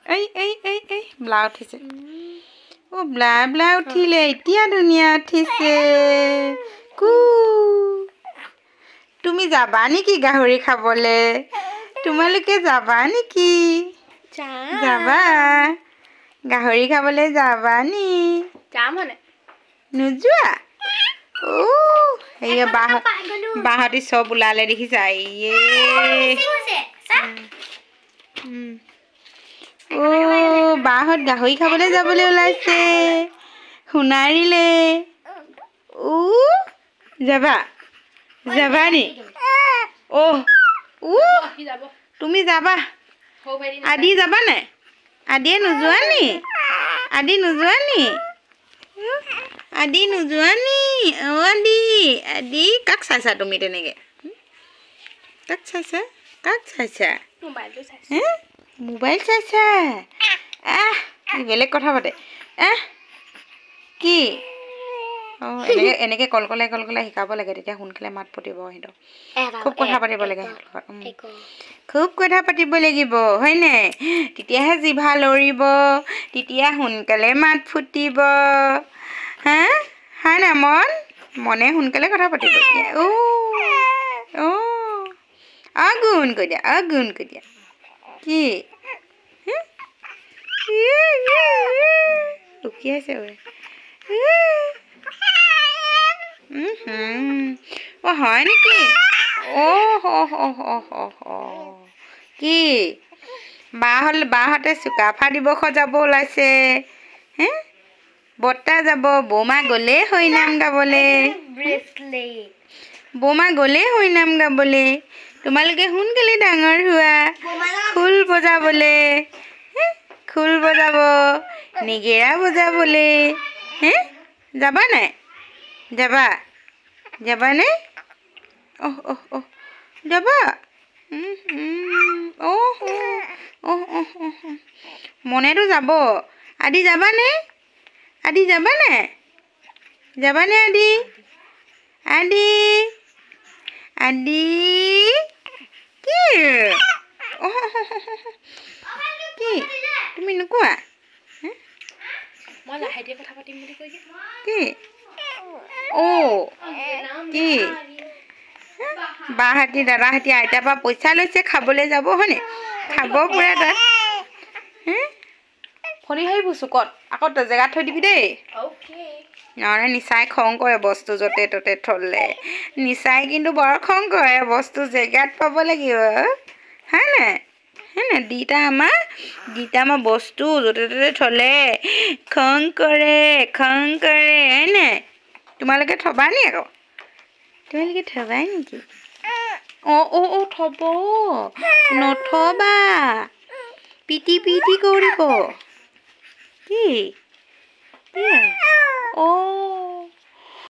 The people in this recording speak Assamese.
এই ব্লা উঠিছে অ' ব্লা উঠিলে এতিয়া ধুনীয়া উঠিছে কু তুমি যাবা নেকি গাহৰি খাবলে তোমালোকে যাবা নেকি যাবা গাহৰি খাবলে যাবা নি নোযোৱা এই বাহঁতি চব ওলালে দেখিছা বাহঁত গাহৰি খাবলৈ যাবলৈ ওলাইছে সোণাৰীলে যাবা যাবা নি তুমি যাবা আদি যাবা নাই আদিয়ে নোযোৱা নি আদি নোযোৱা নি আদি কাক চাইছা তুমি তেনেকে কাক চাইছা মোবাইল চাইছা বেলেগ কথা পাতে কি এনেকে কলকলাই শিকাব লাগে তেতিয়া সোনকালে মাত ফুটিব সিহঁতক খুব কথা পাতিব লাগে খুব কথা পাতিব লাগিব হয়নে তেতিয়াহে জিভা লৰিব তেতিয়া সোনকালে মাত ফুটিব হয় না মনে সোনকালে কথা পাতিব গুণ কৈ দিয়া কি উকিয়াইছে হয় নেকি কি বাহঁতে চুকাফা দিৱস যাব ওলাইছে বৰ্তা যাব বৌমা গ'লেই হৰিনাম গাবলে তোমালোকে সোনকালে ডাঙৰ হোৱা খোল বজাব নেগেৰা বজাবলে যাবা নাই যাবানে যাবা মনেতো যাব আদি যাবানে আদি কি কি তুমি নোকোৱা কি কি বাহঁতি দাদাহঁতি আইতাৰ পৰা পইচা লৈছে খাবলৈ যাব হয়নে খাব পুৰা তাত ফলি আহিব চুকত আকৌ জেগাত থৈ দিবি দেই নহ'লে নিচাই খং কৰে বস্তু য'তে ত'তে থ'লে নিচাই কিন্তু বৰ খং কৰে বস্তু জেগাত পাব লাগিব হয় নাই গীতা আমাৰ বস্তু য'তে ত'তে থ'লে খং কৰে হয়নে তোমালোকে থবা নি আকৌ তোমালোকে থবাই নেকি থব নথবা পিটি কৰিব কি